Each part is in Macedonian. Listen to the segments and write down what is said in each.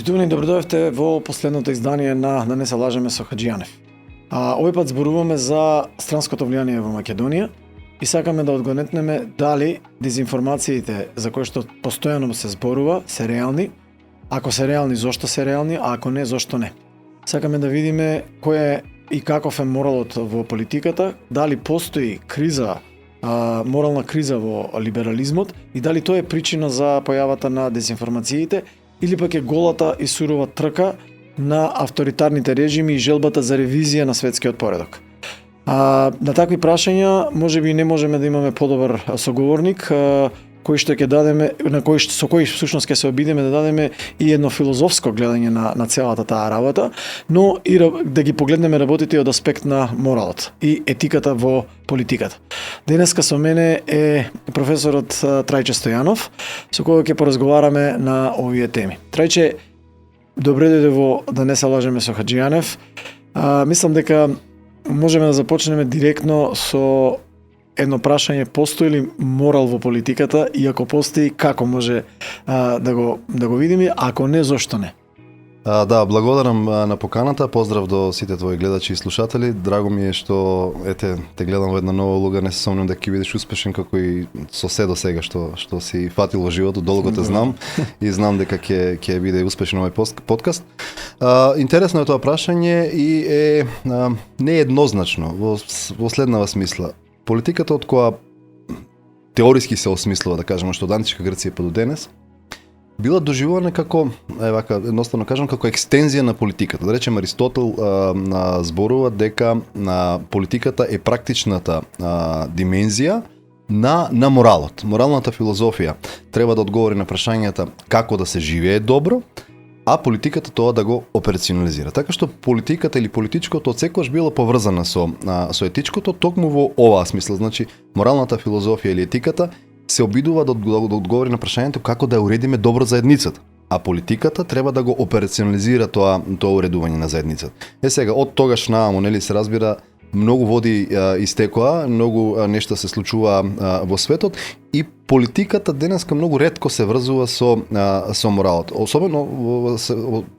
Почитувани, добродојавте во последното издание на Да не се лажеме со Хаджијанев. Овој пат зборуваме за странското влијание во Македонија и сакаме да одгонетнеме дали дезинформациите за кои што постојано се зборува се реални, ако се реални, зошто се реални, а ако не, зошто не. Сакаме да видиме кој е и каков е моралот во политиката, дали постои криза, морална криза во либерализмот и дали тоа е причина за појавата на дезинформациите или пак е голата и сурова трка на авторитарните режими и желбата за ревизија на светскиот поредок. На такви прашања можеби не можеме да имаме подобар соговорник кој што ќе дадеме, со кој всушност ќе се обидеме да дадеме и едно филозофско гледање на целата таа работа, но и да ги погледнеме работите од аспект на моралот и етиката во политиката. Денеска со мене е професорот Трајче Стојанов, со кој ќе поразговараме на овие теми. Трајче, добре дојде во Да не се лажеме со Хаджијанев. Мислам дека можеме да започнеме директно со едно прашање: постои ли морал во политиката и ако постои, како може да го видиме, ако не, зошто не? Да, благодарам на поканата, поздрав до сите твои гледачи и слушатели. Драго ми е што те гледам во една нова улога, не се сомнам дека ќе бидеш успешен како и со се до сега што си фатил во животот, долго те знам и знам дека ќе биде успешен овој подкаст. Интересно е тоа прашање и не е еднозначно во следнава смисла. Политиката од која теориски се осмислува, да кажеме, што од античка Грција па до денес, била доживувана како, едноставно кажам, како екстензија на политиката. Да речем, Аристотел зборува дека политиката е практичната димензија на моралот. Моралната филозофија треба да одговори на прашањата како да се живее добро, а политиката тоа да го операционализира. Така што политиката или политичкото отсекогаш било поврзана со етичкото, токму во оваа смисла. Значи, моралната филозофија или етиката се обидува да одговори на прашањето како да ја уредиме добро заедницата, а политиката треба да го операционализира тоа уредување на заедницата. Сега, од тогаш нааму, нели, се разбира, многу води истекоа, многу нешта се случува во светот и политиката денеска многу ретко се врзува со моралот. Особено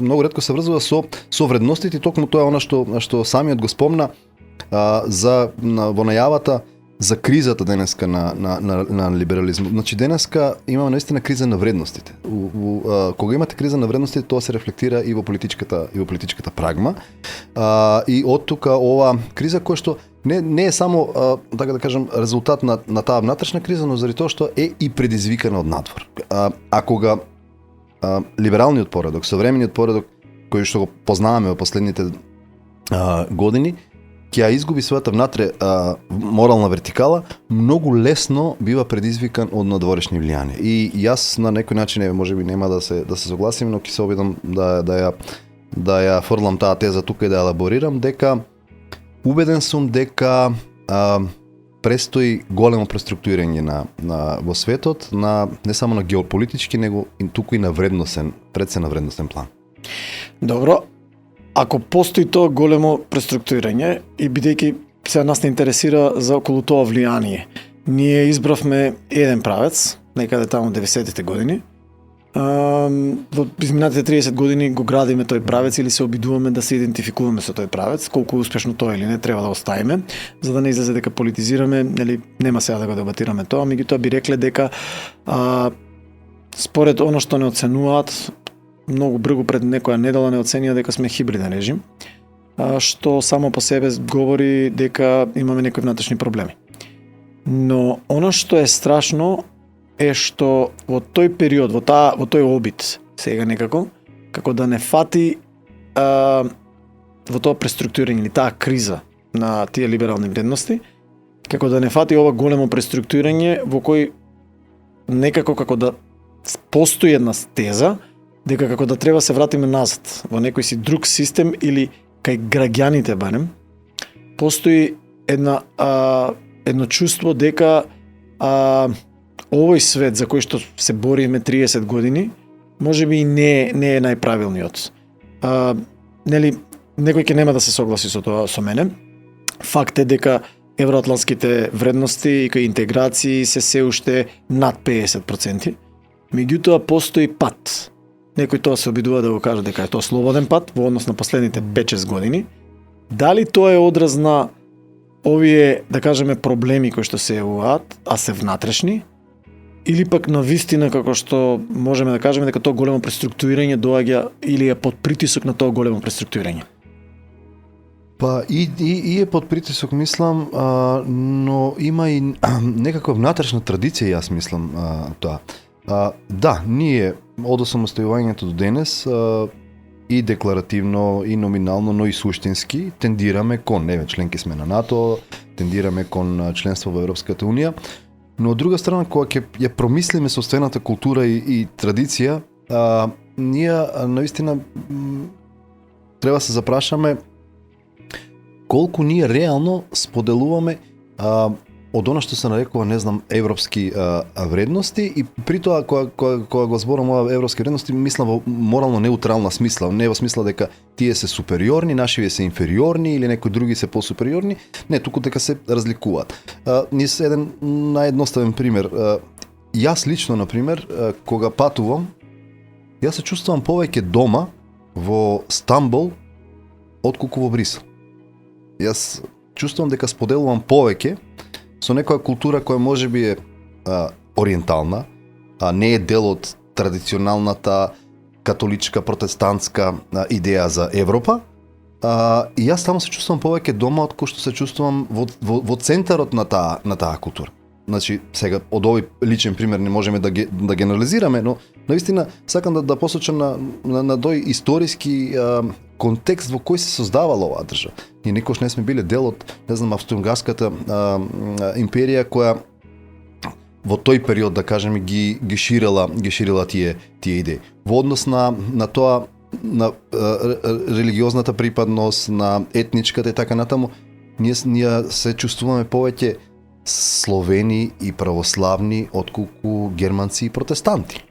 многу ретко се врзува со вредностите, токму тоа е она што самиот го спомна во најавата за кризата денеска на либерализмот. Значи денеска имаме наистина криза на вредностите. Кога имате криза на вредностите, тоа се рефлектира и во политичката прагма. И од тука ова криза која што не е само, така да кажам, резултат на таа внатрешна криза, но заради тоа што е и предизвикана од надвор. А кога либералниот поредок, современиот поредок кој што го познаваме во последните години, ќе изгуби својата внатре морална вертикала, многу лесно бива предизвикан од надворешни влијани. И јас на некој начин можеби нема да се согласим, но ќе се обидам да ја фрлам таа теза тука и да ја елаборирам, дека убеден сум дека престои големо преструктурирање во светот, не само на геополитички, него и туку и на вредносен план. Добро. Ако постои тоа големо преструктурирање и бидејќи се нас не интересира за околу тоа влијание, ние избравме еден правец, некаде таму 90-тите години. Во изминатите 30 години го градиме тој правец или се обидуваме да се идентификуваме со тој правец, колку успешно тоа или не треба да оставиме, за да не излезе дека политизираме, нели нема сега да го дебатираме тоа, меѓутоа би рекле дека според оно што не оценуваат, многу брзо пред некоја недела не оценија дека сме хибриден режим, што само по себе говори дека имаме некои внатрешни проблеми. Но она што е страшно е што во тој период, во тој обид, сега некако, како да не фати во тоа преструктурирање или таа криза на тие либерални вредности, како да не фати ова големо преструктурирање во кој некако како да постои една теза дека како да треба се вратиме назад во некој си друг систем или кај граѓаните барем, постои едно чувство дека овој свет за кој што се бориме 30 години, можеби и не е најправилниот. Нели, некој ќе нема да се согласи со тоа со мене. Факт е дека евроатлантските вредности и кај интеграции се уште над 50%. Меѓутоа постои пат. некој тоа се обидува да го каже дека е тоа слободен пат во однос на последните 5-6 години. Дали тоа е одраз на овие, да кажеме, проблеми кои што се јавуваат, а се внатрешни, или пак на вистина како што можеме да кажеме дека тоа големо преструктурирање доаѓа или е под притисок на тоа големо преструктурирање? Па и е под притисок, мислам, но има и некаква внатрешна традиција, јас мислам, тоа. Да, ние од осамостојувањето до денес и декларативно, и номинално, но и суштински тендираме кон, членки сме на НАТО, тендираме кон членство во Европската Унија, но од друга страна, кога ќе ја промислиме состојната култура и традиција, ние наистина треба се запрашаме колку ние реално споделуваме од она што се нарекува, не знам, европски вредности, и при тоа кога го зборам ова европски вредности, мислам во морално неутрална смисла, не во смисла дека тие се супериорни, нашиве се инфериорни или некои други се посупериорни, не, туку дека се разликуваат. Низ еден наједноставен пример. Јас лично, на пример, кога патувам, јас се чувствувам повеќе дома во Стамбул отколку во Брисел. Јас чувствувам дека споделувам повеќе со некоја култура која можеби е ориентална, а не е дел од традиционалната католичка, протестантска идеја за Европа. И јас таму се чувствувам повеќе дома од кој што се чувствувам во центарот на таа култура. Значи, сега од овој личен пример не можеме да генерализираме, но навистина сакам да посочам на тој историски контекст во кој се создавала оваа држава. Ние никош не сме биле дел од, не знам, Австро-Унгарската империја која во тој период, да кажеме, ги ширила тие идеи. Во однос на тоа, на религиозната припадност, на етничката и така натаму, ние се чувствуваме повеќе словени и православни отколку германци и протестанти.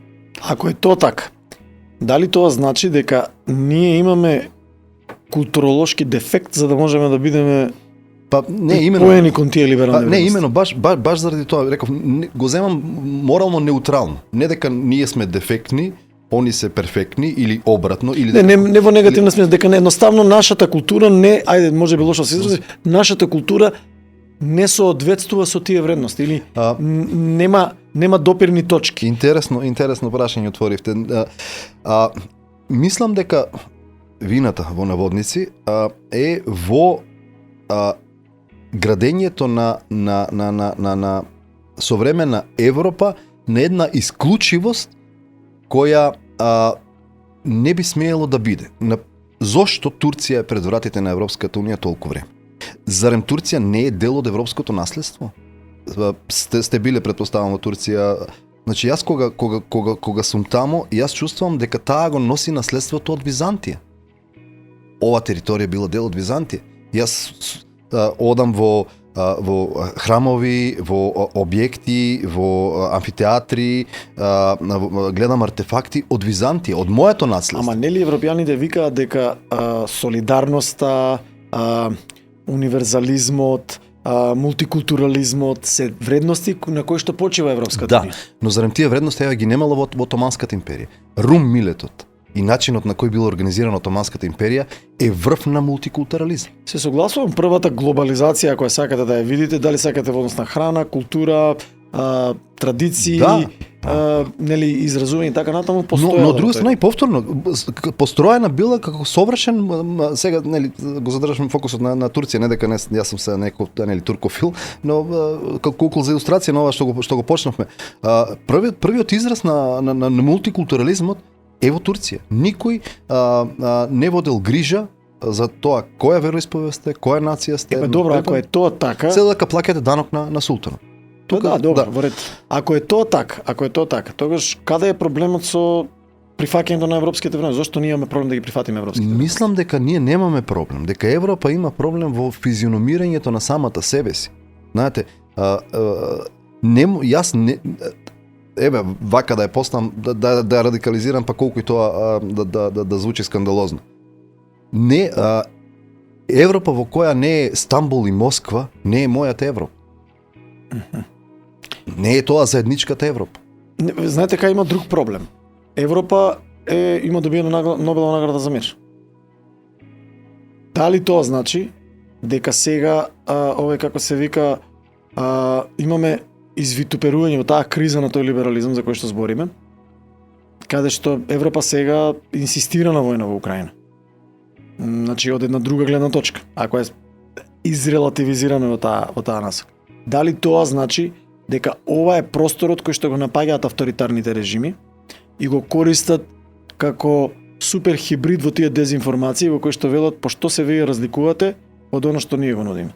Ако е тоа така, дали тоа значи дека ние имаме културолошки дефект за да можеме да бидеме поени кон тие либерални вредности? Не, имено, баш заради тоа, реков, го земам морално неутрално. Не дека ние сме дефектни, они се перфектни или обратно, или дека... Не во негативна смисла, дека едноставно нашата култура не, ајде, може би лошо се изрази, нашата култура не соодветствува со тие вредности или нема допирни точки. Интересно прашање отворивте. Мислам дека вината во наводници е во градењето на современа Европа на една исклучивост која не би смеело да биде. Зошто Турција е пред вратите на Европската Унија толку време? Зарем Турција не е дел од европското наследство? Сте биле, предпоставам, во Турција. Значи, јас кога сум таму, јас чувствувам дека таа го носи наследството од Византија. Ова територија била дел од Византија. Јас одам во храмови, во објекти, во амфитеатри, гледам артефакти од Византија, од моето наследство. Ама нели европјаните викаат дека солидарноста, универзализмот, мултикултурализмот се вредности на кои што почива Европската Унија? Да, но зарем тие вредности ги немала во Отоманската империја. Рум милетот и начинот на кој била организирана Отоманската империја е врв на мултикултурализм. Се согласувам, првата глобализација која сакате да ја видите, дали сакате во однос на храна, култура, традиции, нели изразување и така натаму постојала. Но од друга страна и повторно построена била како совршен, сега нели го задржам фокусот на Турција, не дека јас сум се некој нели туркофил, но како укол за илустрација на ова што го почнавме. Првиот израз на мултикултурализмот е во Турција. Никој не водел грижа за тоа која вероисповест е, која нација сте. Добро, ако е тоа така, се дека плаќате данок на султанот. Да, добро, во ред. Ако е тоа така, тогаш каде е проблемот со прифаќањето на европските вредности? Зошто ние имаме проблем да ги прифатиме европските вредности? Мислам дека ние немаме проблем, дека Европа има проблем во физиономирањето на самата себе си. Знаете, јас не вака да ја постам, да ја радикализирам, па колку и тоа да звучи скандалозно. Не, Европа во која не е Стамбул и Москва, не е мојата Европа. Не е тоа заедничката Европа. Знаете кај има друг проблем. Европа има добиено Нобелова награда за мир. Дали тоа значи дека сега како се вика имаме извитуперување од таа криза на тој либерализам за кој што збориме, каде што Европа сега инсистира на војна во Украина. Значи од една друга гледна точка, ако е изрелативизираме во таа насока. Дали тоа значи дека ова е просторот кој што го напаѓаат авторитарните режими и го користат како супер хибрид во тие дезинформации во кои што велат пошто се вие разликувате од она што ние го нудиме.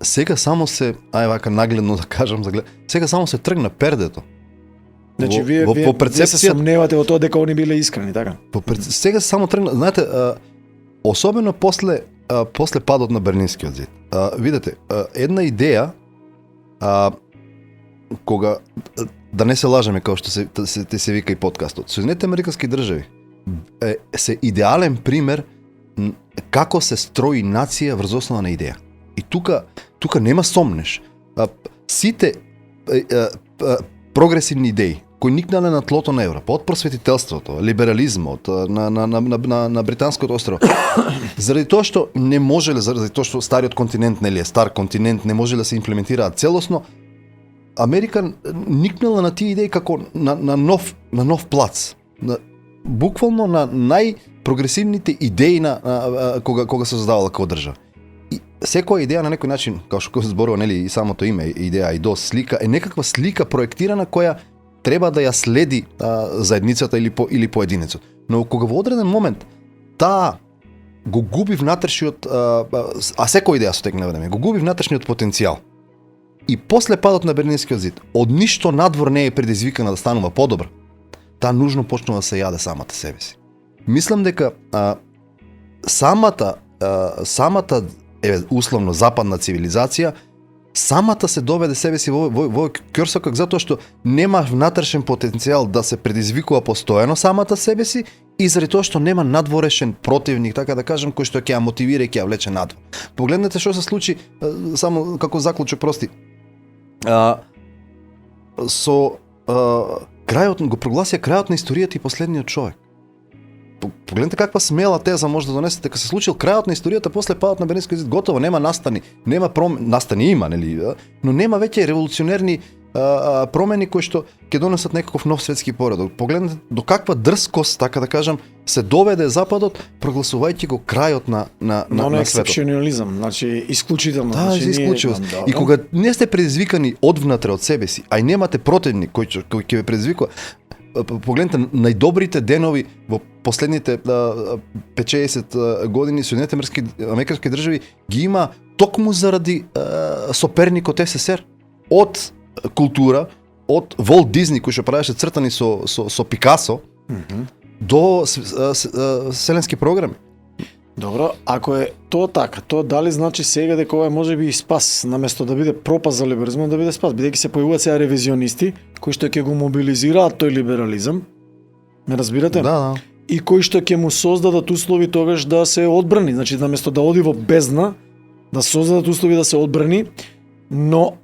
Сега само се, вака нагледно да кажам, сега само се тргна пердето. Значи вие се сомневате во тоа дека они биле искрени, така? Сега само тргна, знаете, особено после падот на Берлинскиот зид. Видете, една идеја кога да не се лажеме како што се вика и подкастот. Соединетите американски држави се идеален пример како се строи нација врз основа на идеја. И тука нема сомнеш. Сите прогресивни идеи кои никнале на тлото на Европа, од просветителството, либерализмот, на британското острово, заради тоа што не можеле, заради тоа што стариот континент, нели е стар континент, не може да се имплементираат целосно, Америка никнала на тие идеи како на нов плац. Буквално на најпрогресивните идеи кога се создавала како држава. И секоја идеја на некој начин, како што се зборува, нели, и самото име идеја и до слика, е некаква слика проектирана која треба да ја следи заедницата или поединецот. Но кога во одреден момент таа го губи внатрешниот, секоја идеја со тек на време, го губи внатрешниот потенцијал. И после падот на Берлинскиот зид, од ништо надвор не е предизвикана да станува подобра, таа нужно почнува да се јаде самата себе си. Мислам дека самата условно западна цивилизација самата се доведе себе си во кјорсокак затоа што нема внатрешен потенцијал да се предизвикува постојано самата себе си и заради тоа што нема надворешен противник, така да кажам, кој што ќе ја мотивира и ќе ја влече надвор. Погледнете што се случи, само како заклучок прости. Крајот го прогласија крајот на историјата и последниот човек. Погледнете каква смела теза може да донесете, дека се случил крајот на историјата после падот на Берлинскиот зид, готово нема настани, настани има, нели, но нема веќе револуционерни промени кои што ќе донесат некаков нов светски поредок. Погледнете до каква дрскост, така да кажам, се доведе Западот прогласувајќи го крајот на светот. Ексепционализам, значи исклучително. Да, значи, исклучивост. И кога не сте предизвикани одвнатре од себе си, а и немате противник кој ќе ве предизвикува, погледнете, најдобрите денови во последните 50 години Соединетите американски држави ги има токму заради соперникот СССР. Од култура, од Волт Дизни кој што правеше цртани со Пикасо, до вселенски програми. Добро, ако е тоа така, тоа дали значи сега дека ова може би и спас, наместо да биде пропаст за либерализмот, да биде спас, бидејќи се појавуваат сега ревизионисти кои што ќе го мобилизираат тој либерализам. Ме разбирате? Да. И кои што ќе му создадат услови тогаш да се одбрани, значи наместо да оди во бездна, да создадат услови да се одбрани, но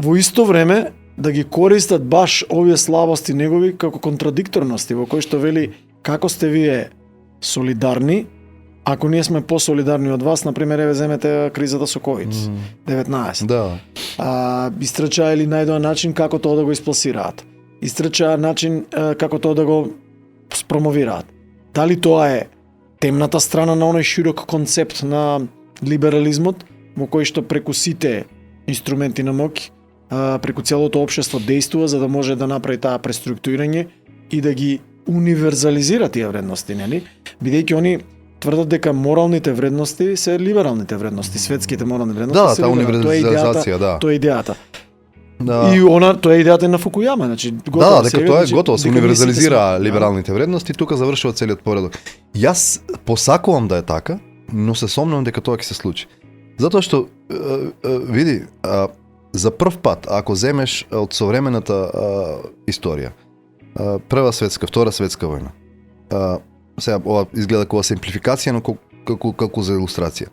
во исто време да ги користат баш овие слабости негови како контрадикторности, во кои што вели како сте вие солидарни, ако ние сме посолидарни од вас, например, еве земете кризата со COVID-19. Да. Истрчаа или најдоа начин како тоа да го испласираат. Истрчаа начин како тоа да го спромовираат. Дали тоа е темната страна на оној широк концепт на либерализмот, во кој што преку сите инструменти на моќ, преку целото општество действува за да може да направи таа преструктурирање и да ги универзализира тие вредности, нели? Бидејќи они тврдат дека моралните вредности се либералните вредности, светските морални вредности се либерални. Универзализација, да. Тоа е идејата. Да. И тоа е идејата на Фукујама, значи готово. Дека тоа е готово, се универзализира либералните вредности, тука завршува целиот поредок. Јас посакувам да е така, но се сомнувам дека тоа ќе се случи. Затоа што види, за прв пат, ако земеш од современата историја, Прва светска, Втора светска војна. Сега ова изгледа како симплификација, но како за илустрација.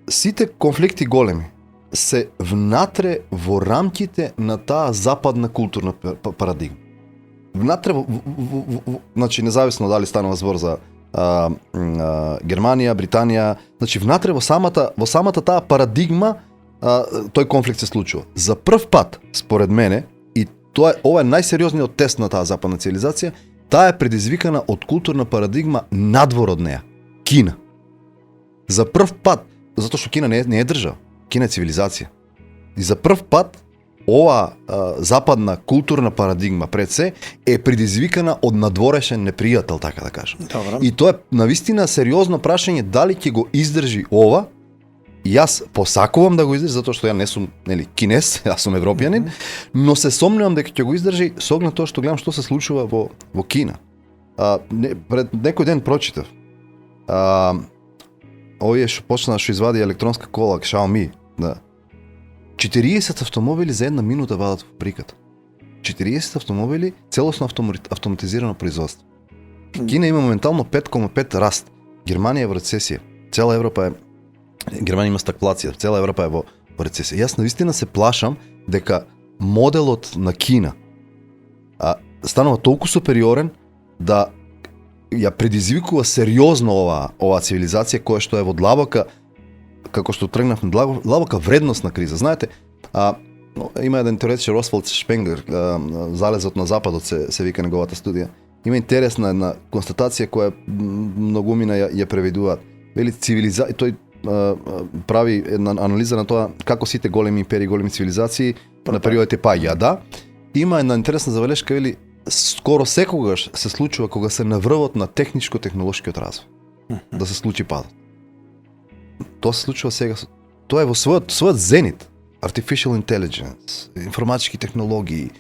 Сите конфликти големи се внатре во рамките на таа западна културна парадигма. внатре, значи независно дали станува збор за Германија, Британија, значи внатре во самата таа парадигма тој конфликт се случува. За прв пат, според мене, и ова е најсериозниот тест на таа западна цивилизација, таа е предизвикана од културна парадигма надвор од неа. Кина. За прв пат, затоа што Кина не е држава, Кина е цивилизација. И за прв пат ова западна културна парадигма пред се е предизвикана од надворешен непријател, така да кажам. Добро. И тоа е навистина сериозно прашање дали ќе го издржи ова. Јас посакувам да го издржи затоа што ја не сум, кинес, јас сум европјанин, но се сомневам дека ќе го издржи со оглед тоа што гледам што се случува во Кина. Пред некој ден прочитав. Овие што почна што извади електронска кола, Xiaomi, да. 40 автомобили за една минута вадат во фабриката. 40 автомобили, целосно автоматизирано производство. Кина има моментално 5,5 раст. Германија е во рецесија. Цела Европа е Германија има стагфлација, цела Европа е во рецесија. Јас навистина се плашам дека моделот на Кина станува толку супериорен да ја предизвикува сериозно оваа цивилизација која што е во длабока, како што тргнавме, длабока вредностна криза. Знаете, има еден теоретичар Освалд Шпенглер, Залезот на западот се вика неговата студија. Има интересна една констатација која многумина ја преведуваат. Вели тој прави една анализа на тоа како сите големи империи, големи цивилизации на периодите паѓа, да. Има една интересна забелешка, вели скоро секогаш се случува кога се на врвот на техничко-технолошкиот развој. Да се случи падот. Тоа се случува сега. Тоа е во својот зенит. Artificial intelligence, информатички технологии,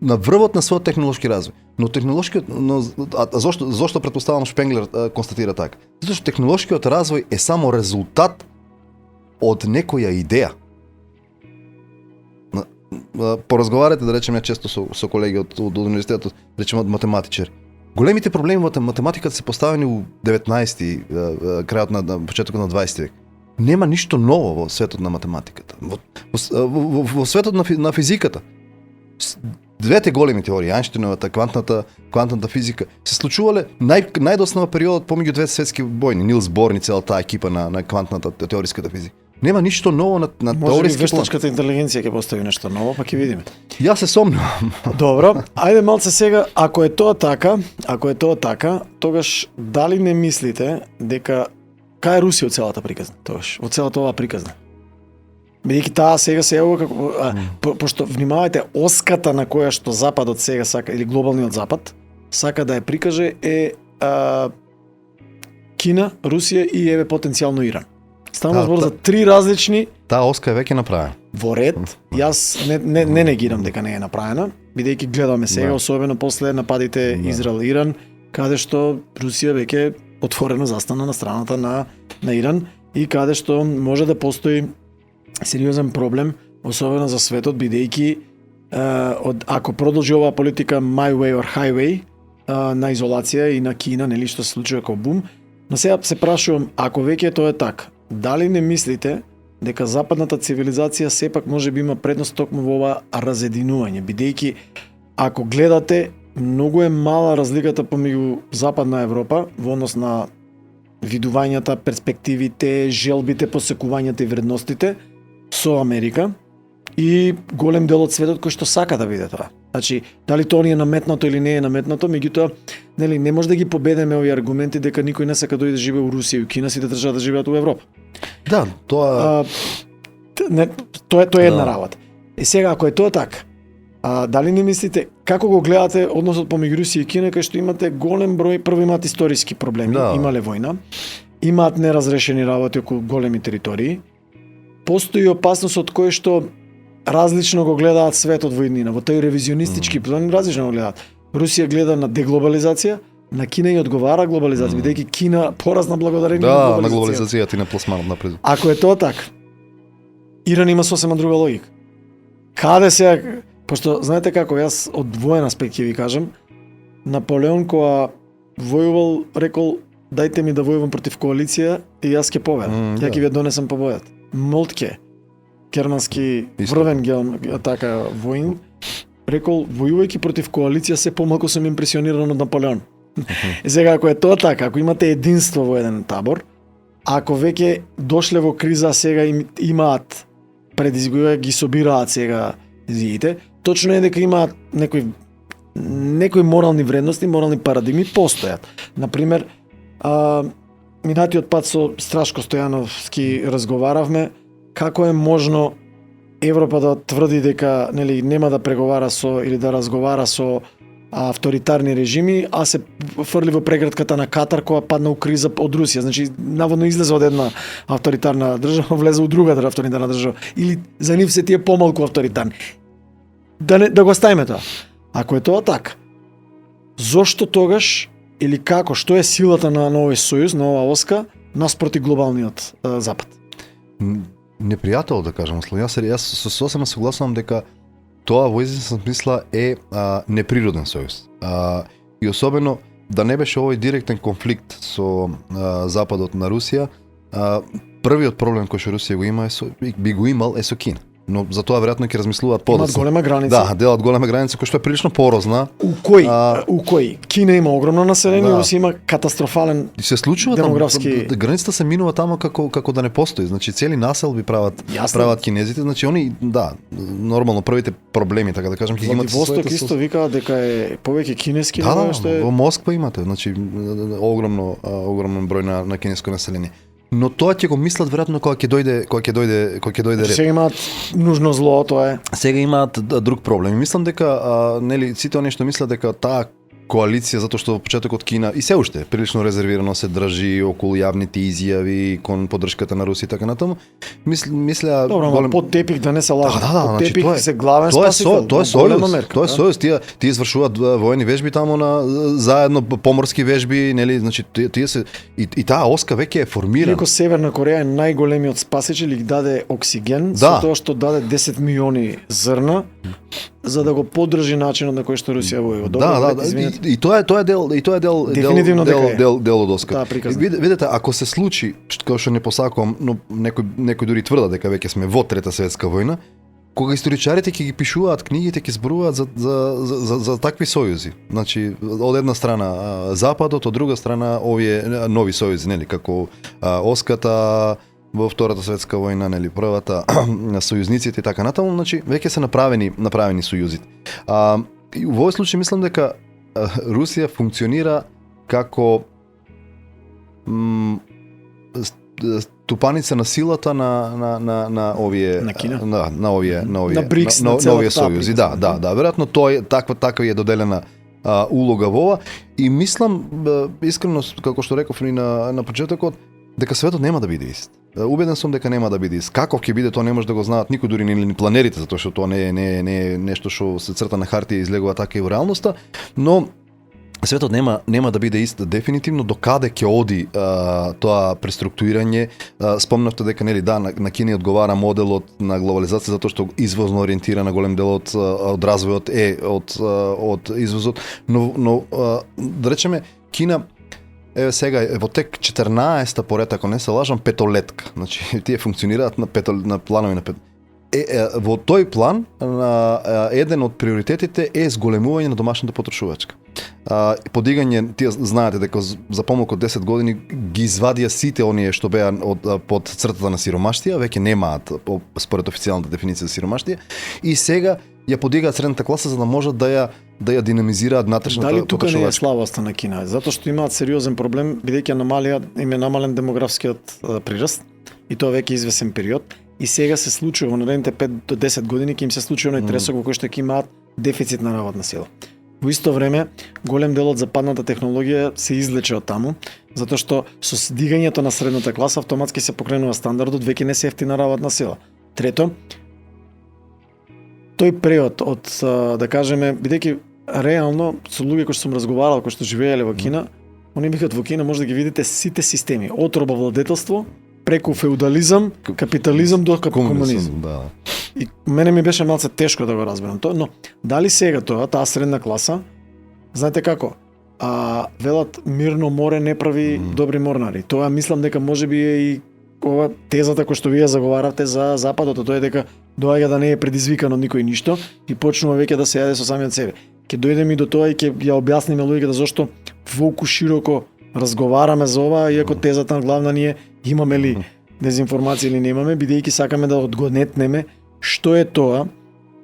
на врвот на својот технолошки развој. Но технолошкиот, зошто претпоставам Шпенглер констатира така? Затоа што технолошкиот развој е само резултат од некоја идеја. Поразговарате, да речеме, често со колеги од универзитетот, речеме од математичари. Големите проблеми во математиката се поставени у 19-ти, крајот на почетокот на 20 век. Нема ништо ново во светот на математиката. Во светот на физиката. Двете големи теории, Ајнштиновата, квантната физика, се случувале најдоснава периодот помеѓу две светски војни. Нилс Бор и цела таа екипа на квантната теориската физика. Нема ништо ново на теориски план. Може би вештачката интелигенција ќе постави нешто ново, па ќе видиме. Јас се сомневам. Добро, ајде малце сега, ако е тоа така, тогаш дали не мислите дека кај е Русија од целата приказна, тогаш, од целата оваа приказна? Бидејќи таа сега се ево како пошто внимавајте, оската на која што Западот сега сака, или глобалниот Запад сака да ја прикаже е Кина, Русија и еве потенцијално Иран. Станува збор за три различни. Таа оска е веќе направена. Во ред, јас не негирам дека не е направена, бидејќи гледаме сега, особено после нападите Израел-Иран, каде што Русија веќе отворено застана на страната на Иран и каде што може да постои сериозен проблем, особено за светот, бидејќи ако продолжи оваа политика my way or highway на изолација и на Кина, нели што се случува како бум, но сега се прашувам, ако веќе тоа е така, дали не мислите дека западната цивилизација сепак може би има предност токму во ова разединување, бидејќи ако гледате, многу е мала разликата помеѓу Западна Европа во однос на видувањата, перспективите, желбите, посекувањата и вредностите со Америка и голем дел од светот кој што сака да види тоа. Значи, дали тоа ни е наметнато или не е наметнато, меѓутоа, нели, не може да ги победиме овие аргументи дека никој не сака да дојде да живее у Русија и Кина, сите трчаат да живеат у Европа. Да, тоа тоа е една работа. И сега ако е тоа така, дали не мислите како го гледате односот помеѓу Русија и Кина, кај што имате голем број, прво имаат историски проблеми, имале војна, имаат неразрешени работи околу големи територии, постои опасност од кој што различно го гледаат светот во иднина, во тој ревизионистички план различно го гледаат. Русија гледа на деглобализација, на Кина и одговара глобализација, бидејќи Кина поразна благодарение на глобализацијата и на пласманот напред. Ако е тоа така, Иран има сосема друга логика. Каде сега, пошто знаете како, јас од воен аспект ќе ви кажам, Наполеон кога војувал рекол дајте ми да војувам против коалиција и јас ќе победам. Ја ќе ви донесам победата. Молтке, германски врвен така воин, рекол, војувајќи против коалиција, се помалку сум импресиониран од Наполеон. И сега, ако е тоа така, ако имате единство во еден табор, ако веќе дошле во криза, сега имаат предизвикувања, ги собираат сега зидите, точно е дека имаат некои морални вредности, морални парадигми постојат. Например, минатиот пат со Страшко Стојановски разговаравме како е можно Европа да тврди дека нема да преговара со или да разговара со авторитарни режими, а се фрли во прегратката на Катар која падна у криза од Русија. Значи, наводно излезе од една авторитарна држава, влезе у друга авторитарна држава. Или за нив се тие помалку авторитарни. Да го ставиме тоа. Ако е тоа така, зошто тогаш или како, што е силата на овој сојуз, на оваа оска, наспроти глобалниот запад? Непријател, да кажам, јас сосема согласувам дека тоа во известна смисла е неприроден сојуз. И особено да не беше овој директен конфликт со западот на Русија, првиот проблем кој што Русија го има би го имал со Кина. Но за тоа веројатно ќе размислуваат подоцна. Имаат голема граница. Да, делат голема граница која што е прилично порозна. У кој? Кина има огромно население, Русија има катастрофален се случува демографски... границата се минува тамо како да не постои. Значи цели населби прават кинезите, значи они нормално првите проблеми, така да кажам, ќе имат Владивосток исто викаат дека е повеќе кинески, што е. Во Москва имате, значи огромен број на кинеско население. Но тоа ќе го мислат веројатно кога ќе дојде ред. Сега имаат нужно зло, тоа е. Сега имаат друг проблем. Мислам дека сите оние што мислат дека таа коалиција, затоа што во почетокот Кина и се уште прилично резервирано се држи околу јавните изјави кон поддршката на Русија и така натаму. Мисля добро, под тепик да не се лаже. Под тепик се главен спасител. Тоа е сојуз, тие извршуваат воени вежби таму заедно поморски вежби, нели, значи тие се и таа оска веќе е формирана. Иако Северна Кореја е најголемиот спасич или ги даде оксиген, со тоа што даде 10 милиони зрна за да го поддржи начинот на кој што Русија војува. И тоа е дел од оска. Видете, ако се случи, како што не посакувам, но некој дури тврда дека веќе сме во Трета светска војна, кога историчарите ќе ги пишуваат книгите, ќе зборуваат за такви сојузи. Значи, од една страна Западот, од друга страна овие нови сојузи, нели, како оската во Втората светска војна, нели, првата сојузниците и така натаму, значи веќе се направени сојузите. И во овој случај мислам дека Русија функционира како ступаница на силата на овие на овие сојузи. Да, веројатно тоа таква е доделена улога во ова и мислам искрено, како што реков и на почетокот, дека светот нема да биде ист. Убеден сум дека нема да биде ист. Каков ќе биде, тоа не може да го знаат никој, дури ни планерите, затоа што тоа не е нешто што се црта на хартија и излегува така и во реалноста, но светот нема да биде ист дефинитивно. Докаде ќе оди тоа преструктурирање? Спомнавте дека на Кина одговара моделот на глобализација затоа што извозно ориентира, на голем дел од развојот е од извозот, но да речеме Кина сега во тек 14-та поред, ако не се лажам, петолетка. Значи тие функционираат на планови на пет. Во тој план еден од приоритетите е зголемување на домашната потрошувачка. Подигање, тие знаете дека за помалку од 10 години ги извадија сите оние што беа под цртата на сиромаштија, веќе немаат според официјалната дефиниција за сиромаштија, и сега ја подигаат средната класа за да можат да ја динамизираат внатрешната потрошувачка. Дали тука не е потрошувачка? слабоста на Кина? Затоа што имаат сериозен проблем, бидејќи им е намален демографскиот прираст, и тоа веќе извесен период. И сега се случува во наредните 5 до 10 години ќе им се случи оној тресок во кој што ќе имаат дефицит на работна сила. Во исто време, голем дел од западната технологија се излече од таму, затоа што со дигањето на средната класа автоматски се покренува стандардот, веќе не се ефтина работна сила. Трето, тој период од, да кажеме, бидејќи реално со луѓе кои што сум разговарал, кои што живееле во Кина, они викаат во Кина може да ги видите сите системи, од робовладетелство преку феудализам, капитализам до комунизам. Да. И мене ми беше малце тешко да го разберам тоа, но дали сега таа средна класа, знаете како, велат мирно море не прави добри морнари. Тоа мислам дека можеби е и ова тезата која што вие заговаравте за Западот, тоа е дека доаѓа да не е предизвикан од никој ништо и почнува веќе да се јаде со самиот себе. Ќе дојдеме и до тоа и ќе ја објасниме луѓето зашто волку широко разговараме за ова, иако тезата главна ни е имаме ли дезинформација или немаме, бидејќи сакаме да одгонетнеме што е тоа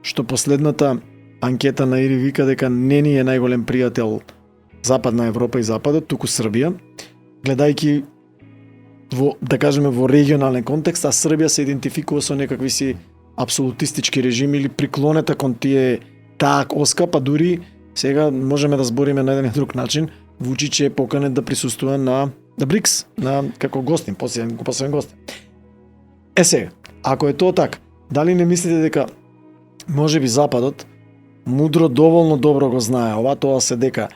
што последната анкета на ИРИ вика дека не ни е најголем пријател Западна Европа и Западот, туку Србија, гледајќи во, да кажеме, во регионален контекст, а Србија се идентификува со некакви си апсолутистички режими или приклонета кон таа оска, па дури сега можеме да збориме на еден и друг начин. Вучич е поканет да присуствува на БРИКС, како гостин, посебен гостин. Сега, ако е тоа така, дали не мислите дека можеби Западот мудро доволно добро го знае ова, тоа се дека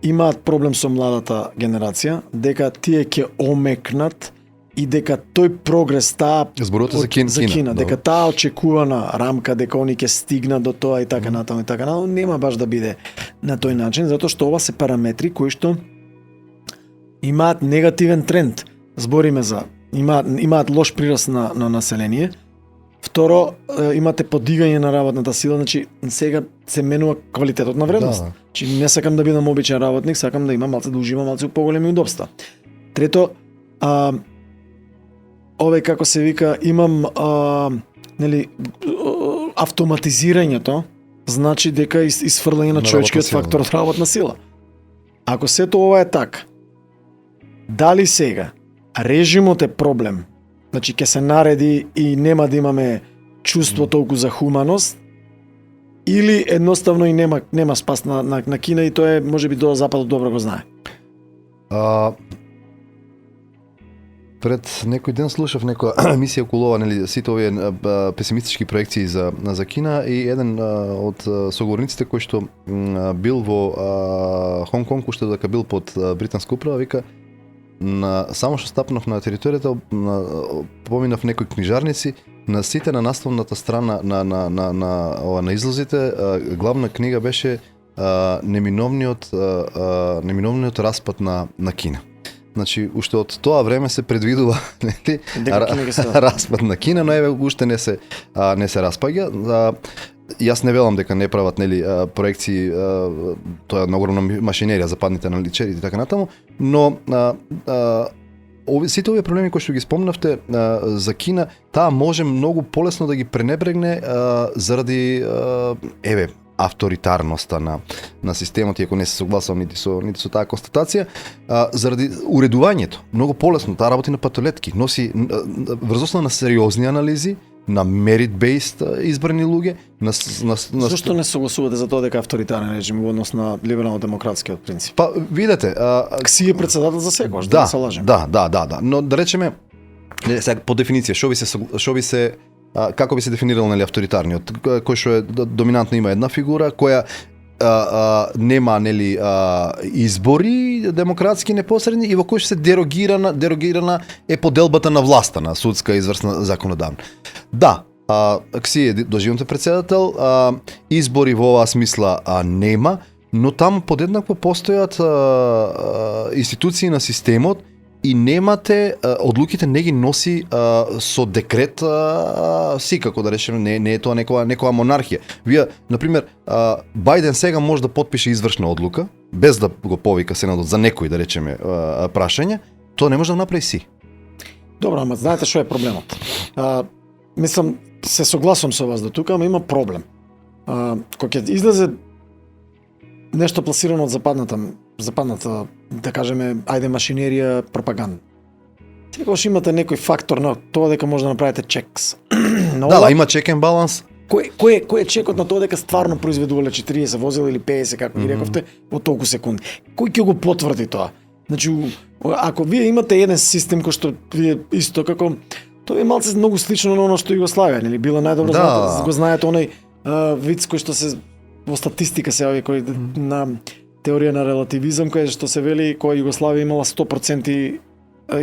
имаат проблем со младата генерација, дека тие ќе омекнат и дека тој прогрес Зборувате за Кина, дека таа очекувана рамка, дека они ќе стигнат до тоа и така натаму и така натаму, нема баш да биде на тој начин, затоа што ова се параметри кои што имаат негативен тренд. Збориме за имаат лош прираст на население. Второ, имате подигање на работната сила, значи сега се менува квалитетот на вредност. Да. Значи не сакам да бидам обичен работник, сакам да имам малце да уживам малце поголеми удобства. Трето, овој како се вика, имам нели автоматизирањето значи дека изфрлање на човечкиот фактор од работна сила. Ако сето ова е така, дали сега режимот е проблем, значи ќе се нареди и нема да имаме чувство толку за хуманост, или едноставно и нема спас на Кина и тоа е можеби до Западот добро го знае. Пред некој ден слушав некоја емисија околу ова, нели, сите овие песимистички проекции за Кина и еден од соговорниците кој што бил во Хонг Конг, уште дека бил под британска управа, вика само што стапнав на територијата, поминав некои книжарници, на сите на насловната страна на излозите, главна книга беше неминовниот распад на Кина. Значи, уште од тоа време се предвидува, нели, распад на Кина, но еве уште не се распаѓа. Јас не велам дека не прават, нели, проекции, тоа е огромна машинерија, западните аналитичари и така натаму, но сите овие проблеми кои што ги спомнавте за Кина, таа може многу полесно да ги пренебрегне заради авторитарноста на системот, иако не се согласувам нити со таа констатација, заради уредувањето. Многу полесно таа работи на патолетки, носи врз основа на сериозни анализи, на merit-based избрани луѓе, Зошто не согласувате за тоа дека авторитарен режим во однос на либерално-демократскиот принцип? Па видете, Кси е председател за секој, да не се лажеме. Да. Но да речеме, сега по дефиниција, што би се како би се дефинирал, нели, авторитарниот, кој што е доминантно има една фигура која нема, нели, избори демократски непосредни и во кој што се дерогирана е поделбата на власта, на судска, извршна, законодавна. Да, Кси е доживниот председател, избори во оваа смисла нема, но таму подеднакво постојат институции на системот и немате, одлуките не ги носи со декрет си, како да речеме, не е тоа некоја монархија. Вие, например, Бајден сега може да потпише извршна одлука, без да го повика Сенатот за некој, да речеме, прашање, тоа не може да направи си. Добро, ама знаете што е проблемот? Мислам, се согласувам со вас до тука, ама има проблем. Кога ќе излезе нешто пласирано од западната, да кажеме, ајде машинерија, пропаганда. Секогаш имате некој фактор на тоа дека може да направите чекс. Да, има check and balance. Кој е чекот на тоа дека стварно произведувале 40 возила или 50, како ги рековте, во толку секунди? Кој ќе го потврди тоа? Значи, ако вие имате еден систем кој што вие исто како тоа е малце многу слично на оно што Југославија, нели била најдобро знаете, го знаете оној виц кој што се во статистика се ови кој на теорија на релативизам кој што се вели која Југославија имала 100%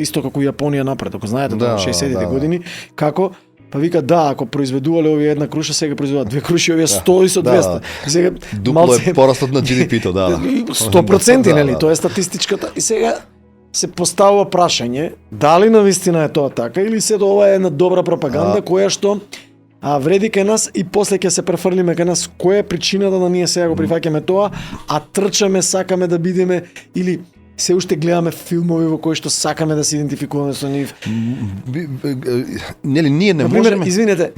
исто како Јапонија напред, ако знаете тоа 60-те години, како па вика да, ако произведувале овие една круша, сега произведуваат две круши, овие 100 и со 200. Сега дупло е порастот на GDP-то, да. 100%, нели, тоа е статистичката. И сега се поставува прашање дали навистина е тоа така или се ова е една добра пропаганда која што вреди кај нас и после ќе се префрлиме кај нас. Која е причината да ние сега го прифаќаме тоа, а трчаме, сакаме да бидеме или се уште гледаме филмови во кои што сакаме да се идентификуваме со нив. Нели ние не Например, можеме. извинете,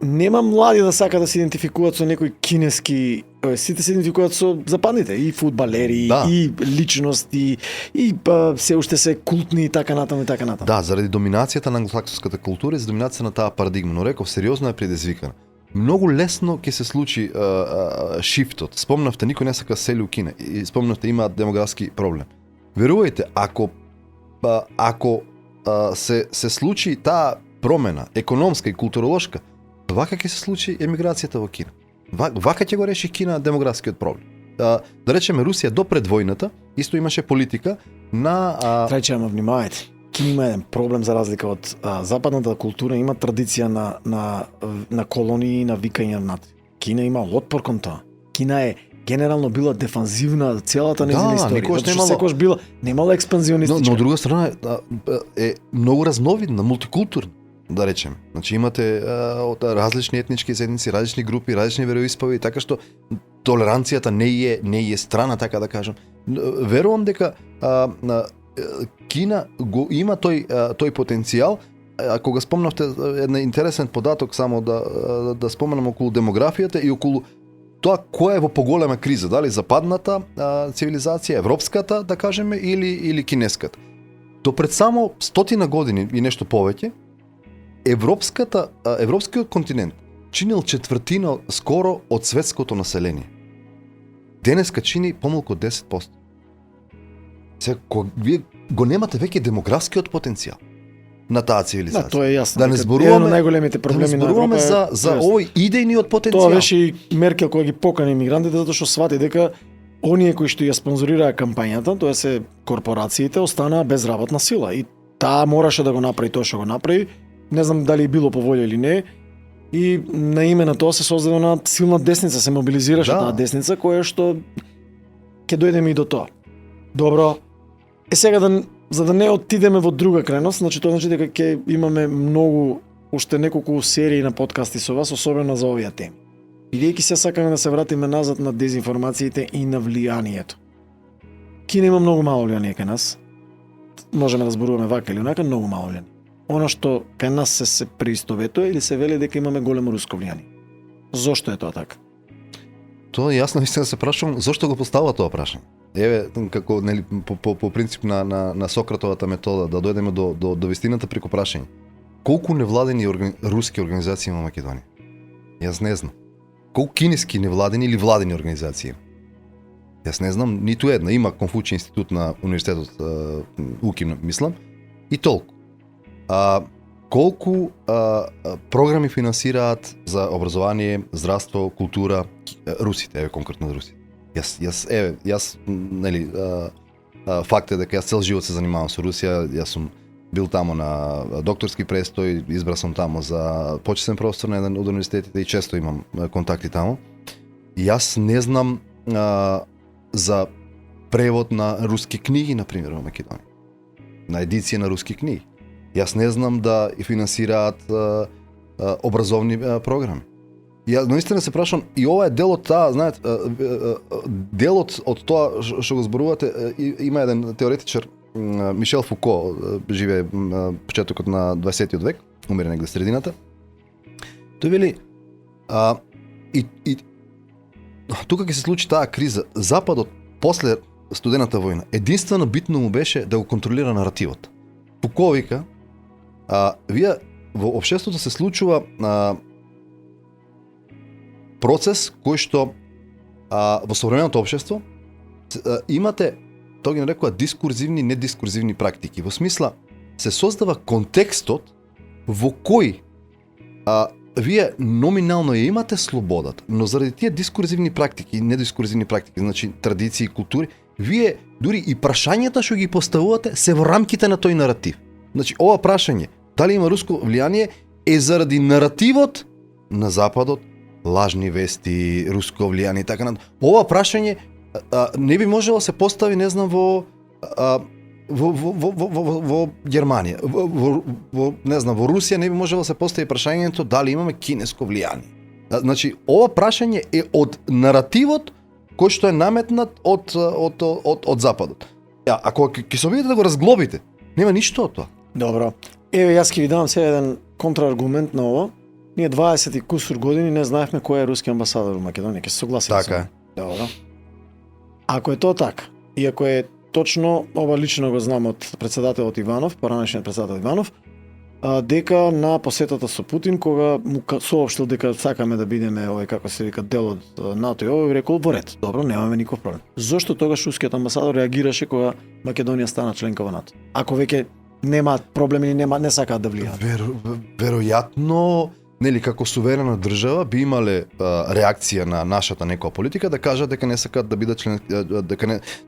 нема млади да сака да се идентификуваат со некој кинески, сите се идентификуваат со западните, и фудбалери, Да. и личности, и се уште се култни и така натаму и така натаму. Да, заради доминацијата на англосаксонската култура и за доминацијата на таа парадигма, но реков сериозно е предизвикана. Многу лесно ќе се случи шифтот. Спомнавте, никој не сака сели у Кина и спомнавте имаат демографски проблем. Верувајте, ако се случи таа промена економска и културолошка, вака ќе се случи емиграцијата во Кина. Вака ќе го реши Кина демографскиот проблем. Да речеме Русија до пред војната исто имаше политика на Трајче, ама внимавајте. Кина има еден проблем за разлика од западната култура, има традиција на колонии и на викање над. Кина има отпор кон тоа. Кина е генерално била дефанзивна целата нејзина историја. никогаш Затоа што немала- секогаш била немала но експанзионистичка. од друга страна е многу разновидна, мултикултурна, да речеме. Значи имате од различни етнички заедници, различни групи, различни вероисповеди, така што толеранцијата не е страна, така да кажам. Верувам дека Кина го има тој потенцијал. Кога спомнавте еден интересен податок, само да споменам околу демографијата и околу тоа која е во поголема криза, дали западната цивилизација, европската, да кажеме, или кинеската. До пред само 100 години и нешто повеќе, европскиот континент чинил четвртина скоро од светското население. Денеска чини помалку од 10%. Сега, вие го немате веќе демографскиот потенцијал на таа Да, цивилизација. тоа е јасно. Да не Дека зборуваме- еден од најголемите проблеми да не на зборуваме Европа за е- овој идејниот потенцијал. Тоа беше и Меркел која ги покани мигрантите затоа што свати дека оние кои што ја спонзорираа кампањата, тоа се корпорациите, останаа без работна сила и таа мораше да го направи тоа што го направи. Не знам дали било по волја или не. И на име на тоа се создаде една силна десница, се мобилизираше Да. таа десница која што ќе дојдеме и до тоа. Добро. Сега за да не отидеме во друга крајност, значи тоа значи дека ќе имаме многу уште неколку серии на подкасти со вас, особено за овие теми. Бидејќи се сакаме да се вратиме назад на дезинформациите и на влијанието. Кина има многу мало влијание кај нас. Можеме да зборуваме вака или онака, многу мало влијание. Оно што кај нас се преистоветува или се вели дека имаме големо руско влијание. Зошто е тоа така? Тоа е јасно, истина се прашувам зошто го поставува тоа прашање. Еве како нели по принцип на Сократовата метода да дојдеме до вистината преку прашање. Колку невладени руски организации има Македонија? Јас не знам. Колку кинески невладени или владени организации има? Јас не знам ниту една. Има Конфуци институт на универзитетот УКИМ, мислам, и толку. Колку програми финансираат за образование, здравство, култура русите, еве конкретно русите. Јас нели факт е дека јас цел живот се занимавам со Русија, јас сум бил таму на докторски престој, избрал сум таму за почетен професор на еден од универзитетите и често имам контакти таму. Јас не знам за превод на руски книги, например, во Македонија. На едиција на руски книги. Јас не знам да и финансираат образовни програми. Ја наистина се прашам и ова е дел од таа, знаете, делот од тоа што го зборувате, има еден теоретичар Мишел Фуко, живее почетокот на 20 век, умира негде средината. Тој вели и тука ќе се случи таа криза. Западот после студената војна единствено битно му беше да го контролира наративот. Фуко вика вие во општеството се случува процес кој што во современото општество имате, тоа ги нарекува дискурзивни и недискурзивни практики. Во смисла се создава контекстот во кој вие номинално ја имате слободата, но заради тие дискурзивни практики и недискурзивни практики, значи традиции и култури, вие дури и прашањата што ги поставувате се во рамките на тој наратив. Значи ова прашање дали има руско влијание е заради наративот на Западот, лажни вести, руско влијание и така натаму. Ова прашање не би можело да се постави, не знам, во во Германија, не знам, во Русија не би можело да се постави прашањето дали имаме кинеско влијание. Значи, ова прашање е од наративот кој што е наметнат од Западот. Ако ќе се обидете да го разглобите, нема ништо од тоа. Добро. Еве, јас ќе ви дам сега еден контрааргумент на ово. Ние 20 и кусур години не знаевме кој е руски амбасадор во Македонија, ќе се согласите со Така е. мене? Добро. Ако е тоа така, и ако е точно, ова лично го знам од председателот Иванов, поранешниот председател Иванов, дека на посетата со Путин, кога му соопштил дека сакаме да бидеме како се вика дел од НАТО и овој рекол во ред. Добро, немаме никаков проблем. Зошто тогаш рускиот амбасадор реагираше кога Македонија стана членка во НАТО? Ако веќе нема проблеми или не сакаат да влијаат. Веројатно, нели, како суверена држава би имале реакција на нашата некоја политика да кажат дека не сакаат да бидат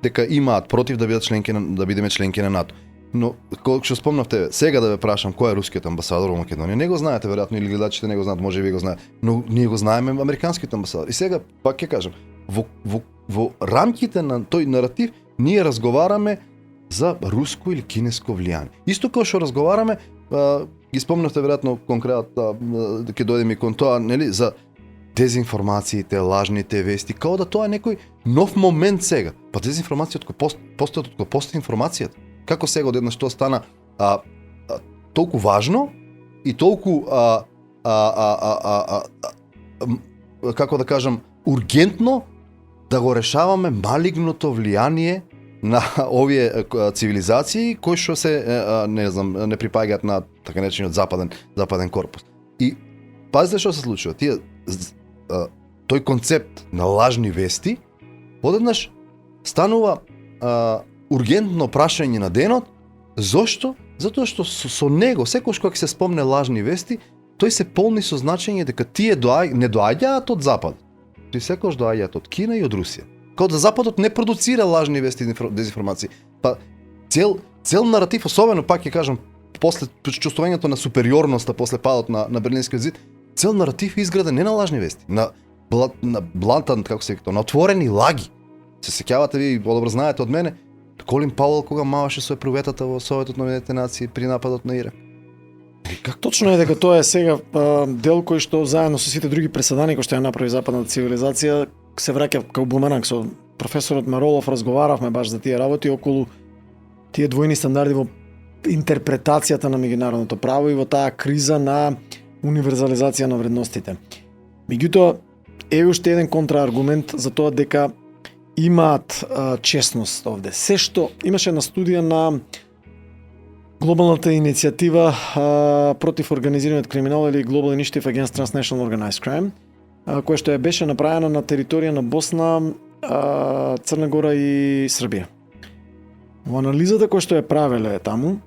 дека имаат против да бидат членки да бидеме членки на НАТО. Но кога што спомнавте, сега да ве прашам кој е рускиот амбасадор во Македонија, не го знаете веројатно или гледачите не го знаат, може и вие го знаете, но ние го знаеме американскиот амбасадор. И сега пак ќе кажам, во рамките на тој наратив ние разговараме за руско или кинеско влијание. Исто како што разговараме, ги спомнавте веројатно конкретно ќе дојдеме и кон тоа, нели, за дезинформациите, лажните вести, како да тоа е некој нов момент сега. Па дезинформацијата постојат од кога постои информацијата. Како сега одеднаш тоа стана толку важно и толку како да кажам ургентно да го решаваме малигното влијание на овие цивилизации кои што се не знам не припаѓаат на така наречениот западен корпус. И пазите што се случува, тој концепт на лажни вести одеднаш станува ургентно прашање на денот. Зошто? Затоа што со него секогаш кога се спомне лажни вести, тој се полни со значење дека тие не доаѓаат од Запад. Тој секогаш доаѓаат од Кина и од Русија. Као да Западот не продуцира лажни вести и дезинформации. Па цел наратив, особено пак ќе кажам, после чувствувањето на супериорноста после падот на Берлинскиот зид, цел наратив е изграден не на лажни вести, на блантан, како се вика, на отворени лаги. Се сеќавате ви, подобро знаете од мене, Колин Пауел кога маваше со епроветата во Советот на Обединетите нации при нападот на Ирак. Точно е дека тоа е сега дел кој што заедно со сите други преседани кои што ја направи западната цивилизација се враќа као бумеранг. Со професорот Маролов разговаравме баш за тие работи околу тие двојни стандарди во интерпретацијата на меѓународното право и во таа криза на универзализација на вредностите. Меѓутоа, е уште еден контрааргумент за тоа дека имаат честност овде. Се што имаше една студија на глобалната иницијатива против организираниот криминал или Global Initiative Against Transnational Organized Crime, која што ја беше направена на територија на Босна, Црна Гора и Србија. Во анализата која што ја правеле таму,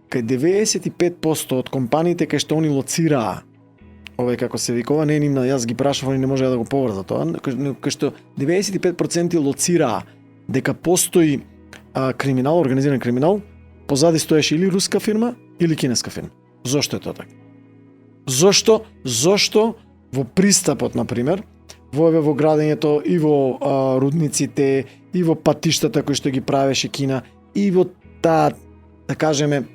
кај 95% од компаниите кај што они лоцираа овој како се викува, не нивна, јас ги прашав, они не можеа да го поврзат тоа, кај што 95% лоцираа дека постои криминал, организиран криминал, позади стоеше или руска фирма или кинеска фирма. Зошто е тоа така? Зошто во пристапот, например, во градењето и во рудниците, и во патиштата кои што ги правеше Кина, и во таа, да кажеме,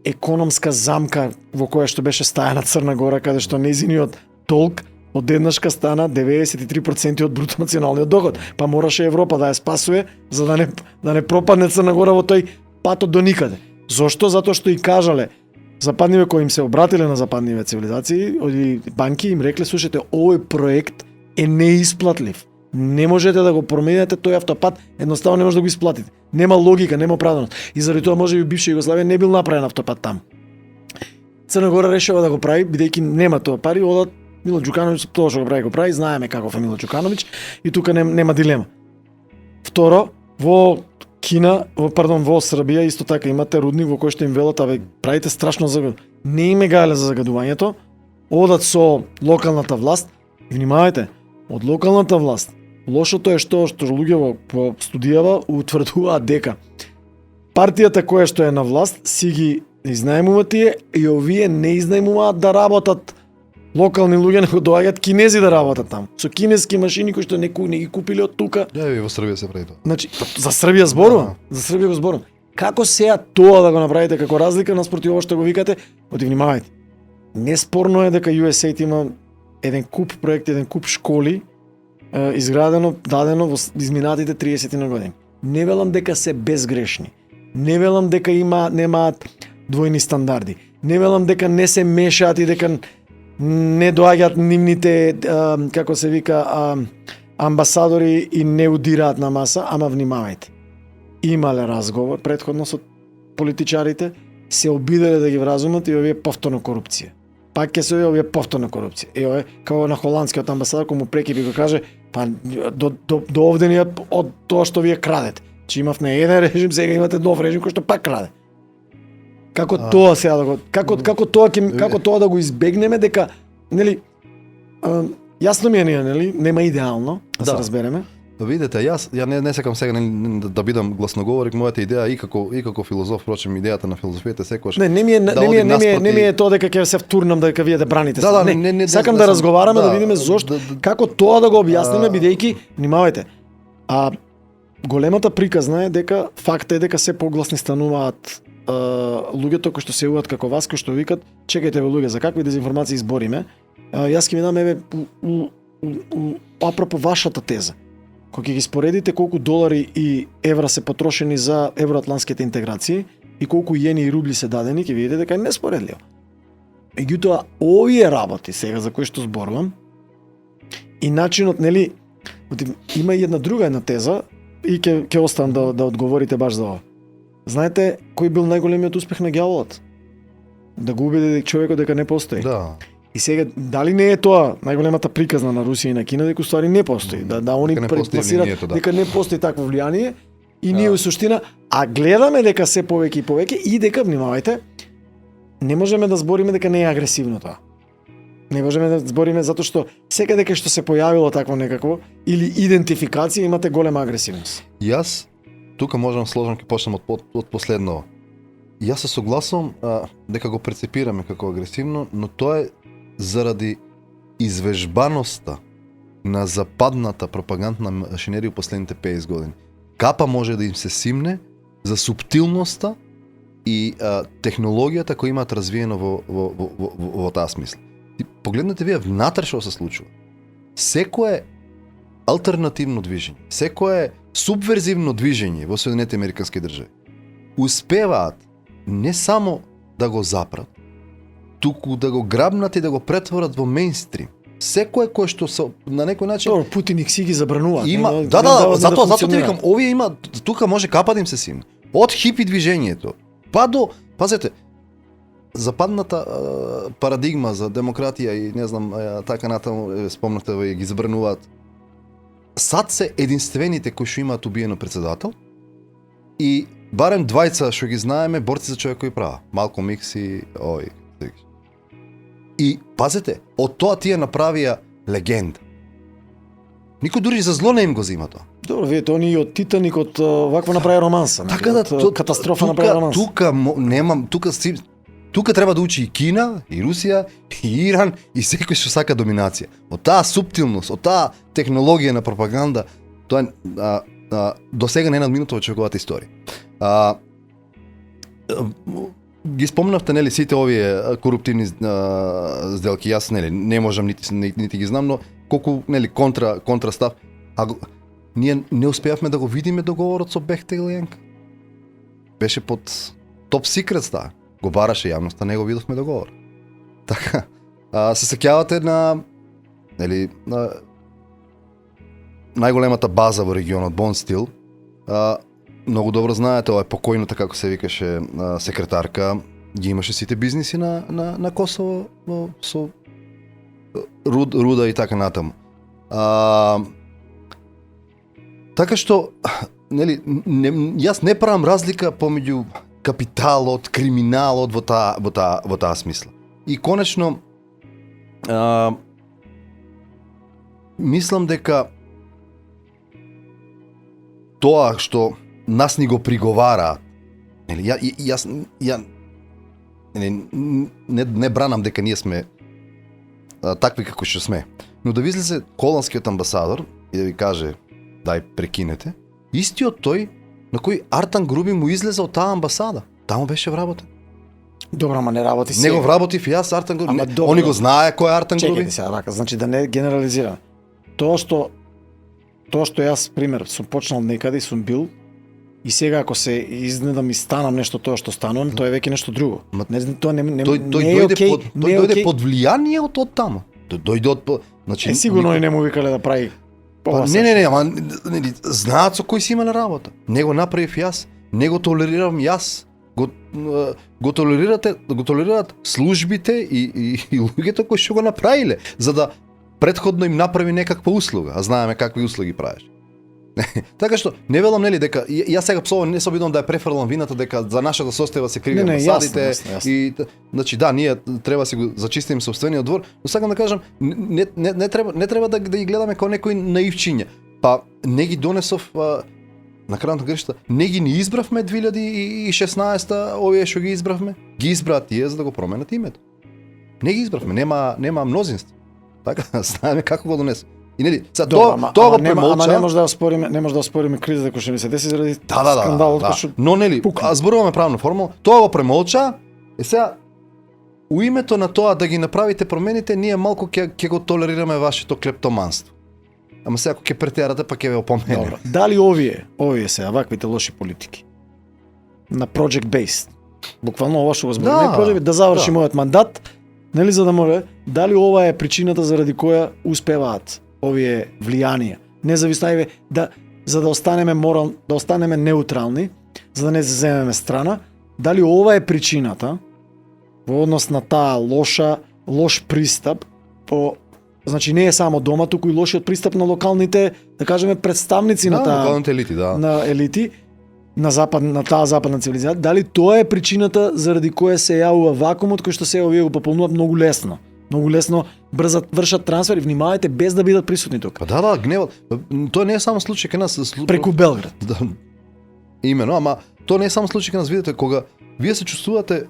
економска замка во која што беше стајана Црна Гора, каде што нејзиниот долг одеднашка стана 93% од бруто националниот доход. Па мораше Европа да ја спасува за да не пропадне Црна Гора во тој патот до никаде. Зошто? Затоа што и кажале западниве кои им се обратиле на западниве цивилизации или банки им рекле: слушате, овој проект е неисплатлив. Не можете да го промените тој автопат, едноставно не може да го исплатите. Нема логика, нема оправданост. И заради тоа можеби бивша Југославија не бил направен автопат таму. Црна Гора решава да го прави, бидејќи нема тоа пари, одат Мило Џукановиќ тоа што го прави, знаеме каков е Мило Џукановиќ и тука нема дилема. Второ, во во Србија исто така имате рудник во кој што им велат: абе, правите страшно загадување. Не име гајле за загадувањето, одат со локалната власт и внимавајте, од локалната власт лошото е што луѓе во студијава утврдуваат дека партијата која што е на власт си ги изнајмува тие и овие не изнајмуваат да работат локални луѓе него доаѓаат кинези да работат таму. Со кинески машини кои што не ги купиле од тука. Ја и во Србија се прави тоа. Значи, за Србија зборувам, за Србија го зборувам. Како сеја тоа да го направите како разлика наспроти ова што го викате? Оти внимавајте. Неспорно е дека USAID има еден куп проекти, еден куп школи изградено, дадено во изминатите 30 години. Не велам дека се безгрешни. Не велам дека немаат двојни стандарди. Не велам дека не се мешаат и дека не доаѓаат нивните како се вика амбасадори и не удираат на маса, ама внимавајте. Имале разговор претходно со политичарите, се обиделе да ги вразумат и овие повторно корупција. Пак ќе се овие повторна корупција. И овие како на холандскиот амбасадор кој му прекипи го каже, па до овде ни од тоа што вие крадете. Че имав на еден режим, сега имате нов режим кој што пак краде. Како тоа сега да го како тоа да го избегнеме дека нели јасно ми е нели нема идеално да се разбереме. Видете, ја не сакам сега да бидам гласноговорик, мојата идеја и како филозоф, впрочем идејата на филозофијата секогаш. Не ми е тоа дека ќе се втурнам дека вие да браните се. Не, сакам да разговараме, да видиме зошто како тоа да го објасниме бидејќи внимавајте. Големата приказна е дека факт е дека се погласни стануваат луѓето кои што се јавуваат како вас, кои што викат, чекајте бе луѓе, за какви дезинформации збориме? Јас ќе ви дам апропо вашата теза. Кога ќе ги споредите колку долари и евра се потрошени за евроатлантските интеграции и колку јени и рубли се дадени, ќе видите дека е неспоредливо. Меѓутоа, овие работи сега за кои што зборувам и начинот, нели, има и една теза и ќе оставам да одговорите баш за ова. Знаете кој бил најголемиот успех на ѓаволот? Да го убеди човекот дека не постои. Да. И сега, дали не е тоа најголемата приказна на Русија и на Кина дека уствари не постои, да они пласираат дека не постои такво влијание и ние во суштина, а гледаме дека се повеќе и повеќе и дека внимавајте, не можеме да збориме дека не е агресивно тоа. Не можеме да збориме затоа што секаде кај што се појавило такво некакво или идентификација имате голема агресивност. Јас тука можам сложам ќе почнам од последно. Јас се согласувам дека го прецепираме како агресивно, но тоа е заради извежбаноста на западната пропагандна машинерија во последните 50 години. Капа може да им се симне за суптилноста и технологијата која имаат развиено во таа смисла. И погледнете вие внатре што се случува. Секое алтернативно движење, секое субверзивно движење во Соединетите Американски држави успеваат не само да го запрат, туку да го грабнат и да го претворат во мејнстрим. Секое кој што на некој начин Путин их си ги забранува. Има, затоа ти викам, овие има тука може капа да им се симне. Од хипи движењето па до, пазете, западната парадигма за демократија и не знам така натаму спомнате ве ги забрануваат. Сад се единствените кои што имаат убиено председател и барем двајца што ги знаеме борци за човекови права, Малком Икс и И пазете, од тоа тие направија легенда. Никој дури за зло не им го зима тоа. Добро, вие тоа ни од Титаник, од вакво направи романса. Така да, катастрофа направи романса. Тука треба да учи и Кина, и Русија, и Иран, и секој што сака доминација. Од таа суптилност, од таа технологија на пропаганда, тоа до сега не е надминуто во човековата историја. Ги спомнавте нели сите овие коруптивни сделки, јас нели не можам нити ги знам, но колку нели контрастав, ние не успеавме да го видиме договорот со Бехтел и Јанка. Беше под топ секрет става. Го бараше јавноста, не го видовме договор. Така, се сеќавате на нели на најголемата база во регионот Бонстил. Многу добро знаете, ова е покојната, како се викаше, секретарка, ги имаше сите бизниси на Косово со руда и така натаму. Така што, нели, јас не правам разлика помеѓу капиталот, криминалот во таа смисла. И конечно, мислам дека тоа што нас ни го приговара, нели, јас не бранам дека ние сме такви како што сме. Но да ви излезе холандскиот амбасадор и да ви каже дај прекинете, истиот тој на кој Артан Груби му излезе од таа амбасада. Таму беше вработен. Добро, ама не работи сега. Него вработив и јас Артан Груби. Ама Не, добро. они го знае кој е Артан Груби. Чекајте сега, вака, значи да не генерализирам. Тоа што јас, пример, сум почнал некаде и сум бил, и сега ако се изнедам и станам нешто тоа што станувам, тоа е веќе нешто друго. Ма, Не, тоа не Тој не е дојде окей, под не е тој дојде окей. под влијание од таму. Дојде од значи Сигурно и не му викале да прави Па, ова не, ама нели знаат со кој си имале работа. Него направив јас, него толерирам јас. Го толерираат службите и луѓето кои што го направиле, за да претходно им направи некаква услуга, а знаеме какви услуги правиш. Така што не велам нели дека јас сега псовам, не се обидувам да ја префрлам вината дека за нашата состојба се криви Не, амбасадите јасно. и значи да, ние треба си го зачистим сопствениот двор, но сакам да кажам не треба да ги гледаме како некои наивчиња. Па не ги донесов на крајното грешта, не ги ни избравме 2016-та, овие што ги избравме, ги избраат тие за да го променат името. Не ги избравме, нема мнозинство. Така, знаеме како го донесе. И нели, тоа го премолча. Ама не може да оспориме кризата која што ми се деси заради скандалот кој што Но нели, пукна. зборуваме правно формула, тоа го премолча. И сега у името на тоа да ги направите промените, ние малку ќе го толерираме вашето клептоманство. Ама сега ако ќе претерате, па ќе ве опоменеме. Добро. Дали овие се ваквите лоши политики на project based. Буквално ова што го зборуваме, да заврши мојот мандат, нели за да може, дали ова е причината заради која успеваат овие влијанија, независно за да останеме да останеме неутрални, за да не земеме страна, дали ова е причината во однос на таа лош пристап значи не е само дома, туку и лошиот пристап на локалните, да кажеме, представници на таа локалните елити, на елити на таа западна цивилизација, дали тоа е причината заради која се јавува вакуумот кој што се овие го пополнуваат многу лесно. Многу лесно брзат вршат трансфери, внимавајте без да бидат присутни тука. Па да, гневот. Тоа не е само случај кај нас, Преку Белград. Да. Имено, ама тоа не е само случај кај нас, видите, кога вие се чувствувате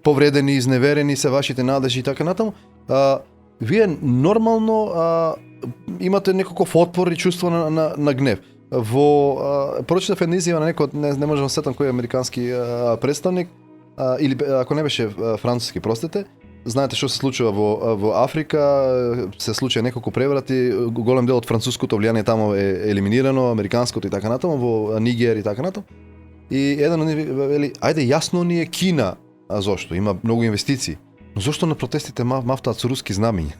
повредени, изневерени се вашите надежи и така натаму, вие нормално имате некаков отпор и чувство на гнев. Прочитав една изјава на некој, не можам да сетам кој американски представник, или ако не беше француски, простете, знаете што се случува во Африка, се случува неколку преврати, голем дел од француското влијание таму е елиминирано, американското и така натаму, во Нигер и така натаму. И еден од нив вели, ајде јасно ни е Кина, а зошто? Има многу инвестиции. Но зошто на протестите мафтаат со руски знамиња?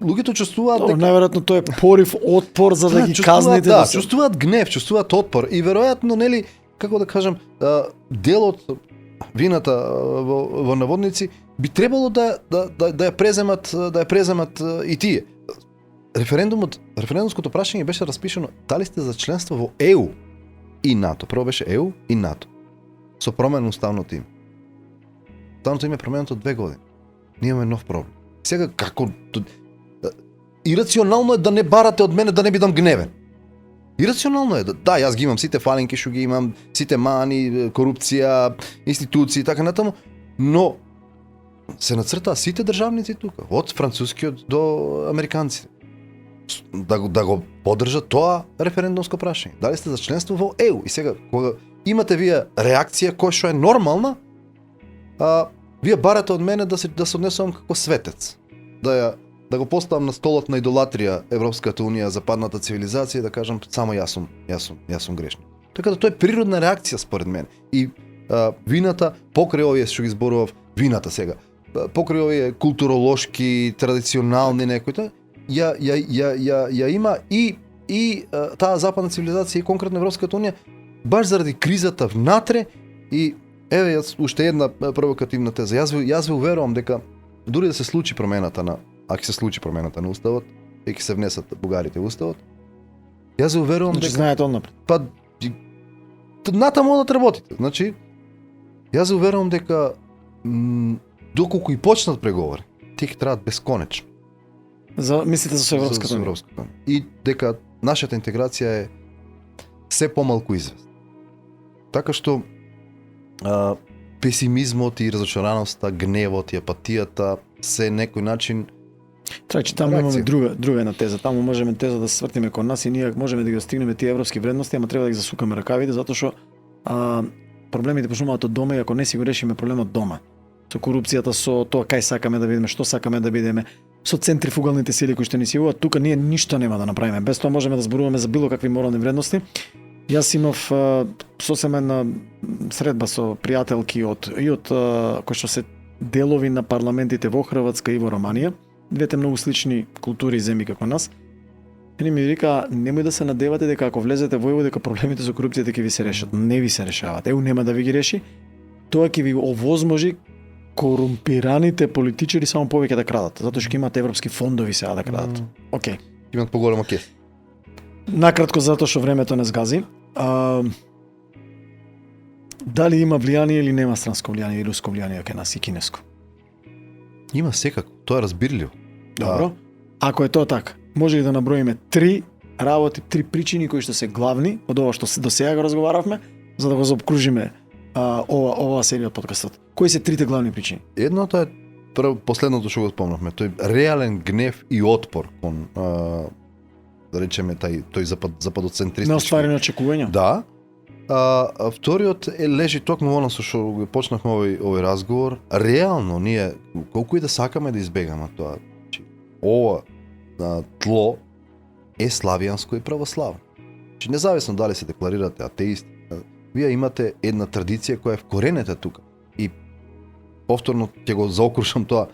Луѓето чувствуваат дека најверојатно тоа е порив отпор за да ги казните да чувствуваат гнев, чувствуваат отпор и веројатно нели како да кажам делот вината во наводници би требало да ја преземат и тие. Референдумското прашање беше распишано дали сте за членство во ЕУ и НАТО. Прво беше ЕУ и НАТО. Со промена уставното име. Уставното име е променето 2 години. Ние имаме нов проблем. Сега како ирационално е да не барате од мене да не бидам гневен. Ирационално е да јас ги имам сите фалинки што ги имам, сите мани, корупција, институции и така натаму, но се нацртаа сите државници тука, од францускиот до американците. Да го поддржат тоа референдумско прашање. Дали сте за членство во ЕУ? И сега кога имате вие реакција која што е нормална, вие барате од мене да се однесувам како светец. Да го поставам на столот на идолатрија Европската унија, западната цивилизација и да кажам само јас сум грешник. Така да тоа е природна реакција според мене. И вината покрај овие што ги зборував, вината сега, покрај овие културолошки, традиционални некои, ја има и таа западна цивилизација и конкретно Европската унија баш заради кризата внатре и еве уште една провокативна теза. Јас ве уверувам дека дури да се случи промената на ако се случи промената на уставот и ќе се внесат бугарите во уставот, јас ве уверувам дека знаете однапред. Па натаму да работите. Значи јас ве уверувам дека доколку и почнат преговори, тие ќе траат бесконечно. Мислите за Европската унија? И дека нашата интеграција е се помалку известна. Така што песимизмот и разочараноста, гневот и апатијата се некој начин Трачи таму имаме реакција. друга една теза. Таму можеме теза да се свртиме кон нас и ние можеме да ги достигнеме тие европски вредности, ама треба да ги засукаме ракавите затоа што проблемите почнуваат од дома и ако не си го решиме проблемот дома, со корупцијата, со тоа кај сакаме да видиме, што сакаме да бидеме, со центрифугалните сили кои што ни силуваат, тука ние ништо нема да направиме. Без тоа можеме да зборуваме за било какви морални вредности. Јас имав сосема една средба со пријателки од кои што се делови на парламентите во Хрватска и во Романија, двете многу слични култури и земји како нас. Они ми вика, немој да се надевате дека ако влезете во ЕУ дека проблемите со корупцијата ќе ви се решат. Не ви се решават. ЕУ нема да ви ги реши. Тоа ќе ви овозможи корумпираните политичари само повеќе да крадат, затоа што ќе имате европски фондови сега да крадат. Океј. имат поголема кес. Накратко затоа што времето не сгази. Дали има влијание или нема странско влијание и руско влијание кај нас и кинеско? Има секако, тоа е разбирливо. Добро. Ако е тоа така, може ли да наброиме три работи, три причини кои што се главни од ова што до сега го разговаравме, за да го заобкружиме ова серија од подкастот? Кои се трите главни причини? Едното е последното што го спомнавме, тој реален гнев и отпор кон да речеме тој западоцентристички. Неостварени очекувања? Да. А вториот лежи токму во нас што го почнавме овој разговор. Реално ние колку и да сакаме да избегаме тоа, ова тло е славијанско и православно. Независно дали се декларирате атеисти, вие имате една традиција која е вкоренета тука. И повторно ќе го заокрушам тоа.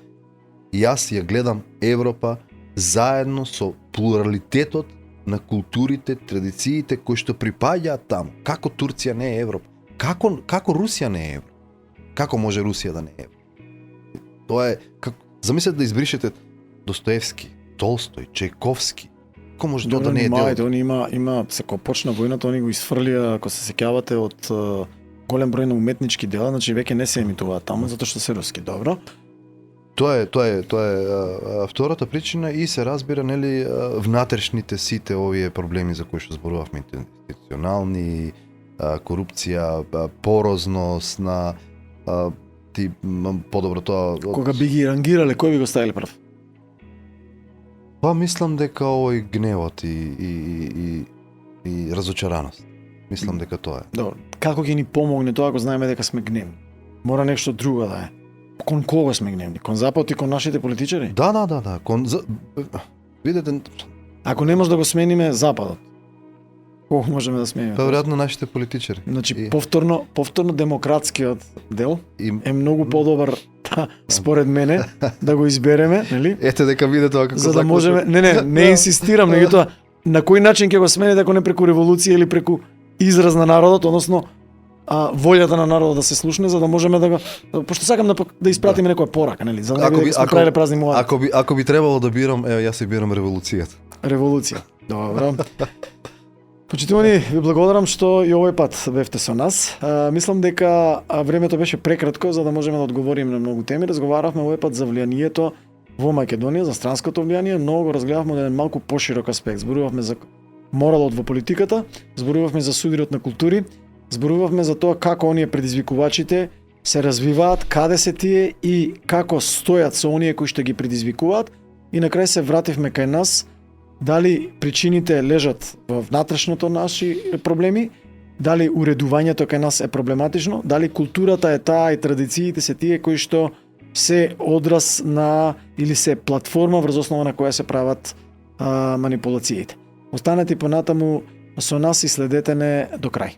Јас ја гледам Европа заедно со плуралитетот на културите, традициите кои што припаѓаат таму. Како Турција не е Европа? Како Русија не е Европа? Како може Русија да не е Европа? Тоа е замислете да избришете Достоевски, Толстој, Чајковски. Како може тоа да не е дел? Они има се кога почна војната, они го исфрлија, ако се сеќавате, од голем број на уметнички дела, значи веќе не се емитуваат таму затоа што се руски, добро. Тоа е втората причина и се разбира нели внатрешните сите овие проблеми за кои што зборувавме, институционални, корупција, порозност на ти подобро тоа. Кога би ги рангирале, кој би го ставиле прв? Па мислам дека овој гневот и разочараност. Мислам дека тоа е. Добро. Како ќе ни помогне тоа ако знаеме дека сме гневни? Мора нешто друго да е. Кон кого сме гневни? Кон Запад и кон нашите политичари? Да. Видете, ако не може да го смениме Западот, кого можеме да смениме? Па веројатно нашите политичари. Значи повторно демократскиот дел е многу подобар според мене да го избереме, нели? Ете дека видите тоа како за да можеме, не инсистирам, меѓутоа на кој начин ќе го смените ако не преку револуција или преку израз на народот, односно волјата на народот да се слушне за да можеме да го, пошто сакам да испратиме некоја порака, нели, за да не сме правиле празни муави. Ако би требало да бирам, јас си бирам револуцијата. Револуција. Добро. Почитувани, ви благодарам што и овој пат бевте со нас. Мислам дека времето беше прекратко за да можеме да одговориме на многу теми. Разговаравме овој пат за влијанието во Македонија, за странското влијание, но го разгледавме од еден малку поширок аспект. Зборувавме за моралот во политиката, зборувавме за судирот на култури, зборувавме за тоа како оние предизвикувачите се развиваат, каде се тие и како стојат со оние кои што ги предизвикуваат. И на крај се вративме кај нас, дали причините лежат во внатрешното наши проблеми, дали уредувањето кај нас е проблематично, дали културата е таа и традициите се тие кои што се одраз на или се платформа врз основа на која се прават манипулациите. Останете понатаму со нас и следете не до крај.